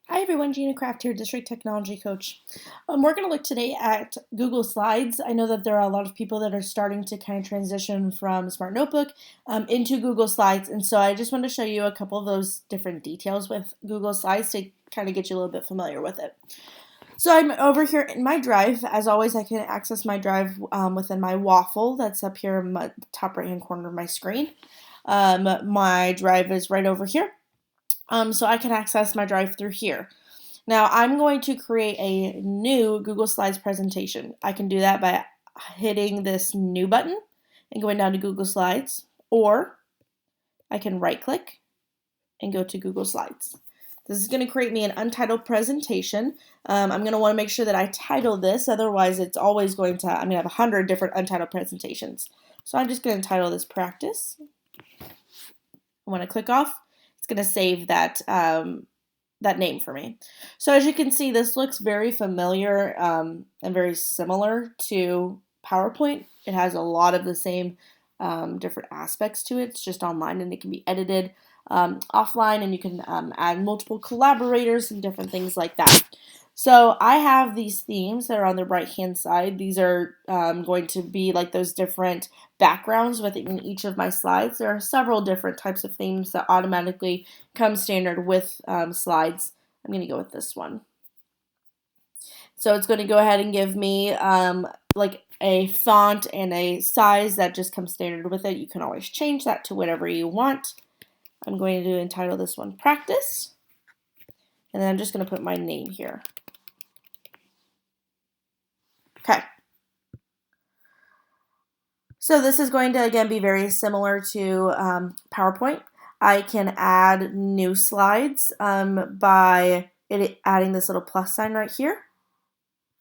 Hi everyone, Gina Kraft here, District Technology Coach. We're going to look today at Google Slides. I know that there are a lot of people that are starting to kind of transition from Smart Notebook into Google Slides, and so I just want to show you a couple of those different details with Google Slides to kind of get you a little bit familiar with it. So I'm over here in my Drive. As always, I can access my Drive within my waffle that's up here in the top right hand corner of my screen. My Drive is right over here. So I can access my Drive through here. Now I'm going to create a new Google Slides presentation. I can do that by hitting this new button and going down to Google Slides, or I can right click and go to Google Slides. This is going to create me an untitled presentation. I'm going to want to make sure that I title this, otherwise it's always going to, I'm going to have 100 different untitled presentations. So I'm just going to title this Practice. When I click off, it's going to save that name for me. So as you can see, this looks very familiar and very similar to PowerPoint. It has a lot of the same different aspects to it. It's just online and it can be edited offline, and you can add multiple collaborators and different things like that. So I have these themes that are on the right hand side. These are going to be like those different backgrounds within each of my slides. There are several different types of themes that automatically come standard with slides. I'm going to go with this one. So it's going to go ahead and give me like a font and a size that just comes standard with it. You can always change that to whatever you want. I'm going to entitle this one Practice. And then I'm just going to put my name here. Okay. So this is going to, again, be very similar to PowerPoint. I can add new slides by adding this little plus sign right here.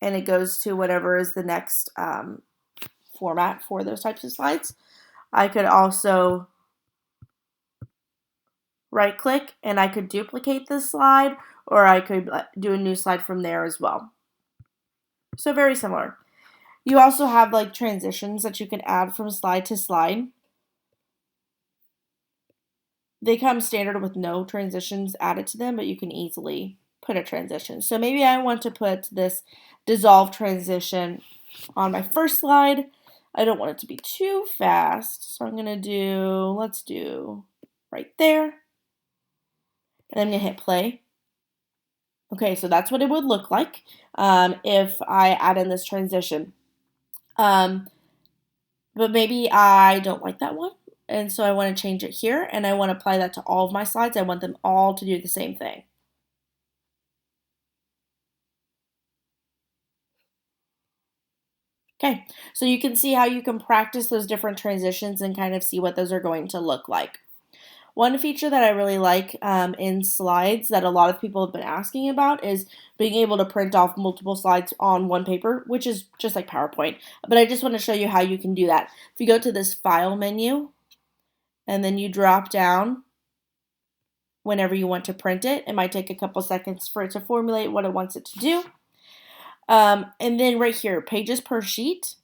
And it goes to whatever is the next format for those types of slides. I could also right click and I could duplicate this slide, or I could do a new slide from there as well. So very similar. You also have like transitions that you can add from slide to slide. They come standard with no transitions added to them, but you can easily put a transition. So maybe I want to put this dissolve transition on my first slide. I don't want it to be too fast, so I'm going to do, let's do right there. And I'm going to hit play. Okay, so that's what it would look like if I add in this transition. But maybe I don't like that one, and so I want to change it here, and I want to apply that to all of my slides. I want them all to do the same thing. Okay, so you can see how you can practice those different transitions and kind of see what those are going to look like. One feature that I really like in slides that a lot of people have been asking about is being able to print off multiple slides on one paper, which is just like PowerPoint. But I just want to show you how you can do that. If you go to this File menu, and then you drop down whenever you want to print it. It might take a couple seconds for it to formulate what it wants it to do. And then right here, pages per sheet,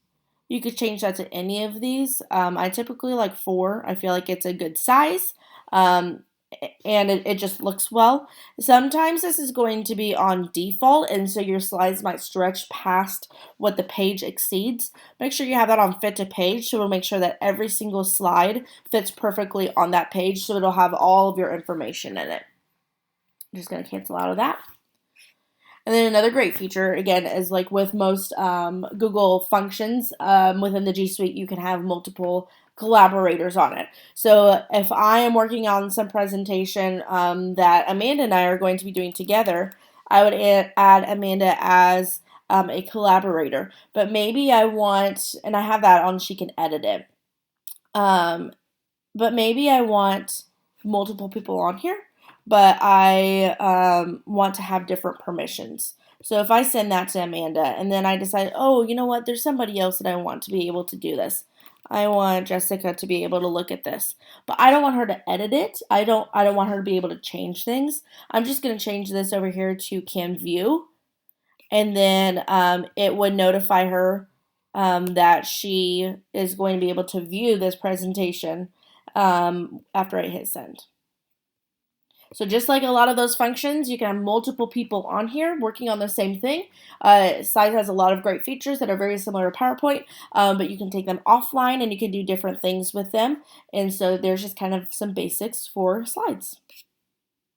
you could change that to any of these. I typically like 4. I feel like it's a good size. And it just looks well. Sometimes this is going to be on default, and so your slides might stretch past what the page exceeds. Make sure you have that on fit to page, so it'll make sure that every single slide fits perfectly on that page, so it'll have all of your information in it. I'm just going to cancel out of that. And then another great feature, again, is like with most Google functions within the G Suite, you can have multiple collaborators on it. So if I am working on some presentation that Amanda and I are going to be doing together, I would add Amanda as a collaborator. But maybe I want, and I have that on, she can edit it. But maybe I want multiple people on here, but I want to have different permissions. So if I send that to Amanda and then I decide, oh, you know what, there's somebody else that I want to be able to do this. I want Jessica to be able to look at this, but I don't want her to edit it. I don't want her to be able to change things. I'm just going to change this over here to Can View, and then it would notify her that she is going to be able to view this presentation after I hit send. So just like a lot of those functions, you can have multiple people on here working on the same thing. Slides has a lot of great features that are very similar to PowerPoint, but you can take them offline and you can do different things with them. And so there's just kind of some basics for slides.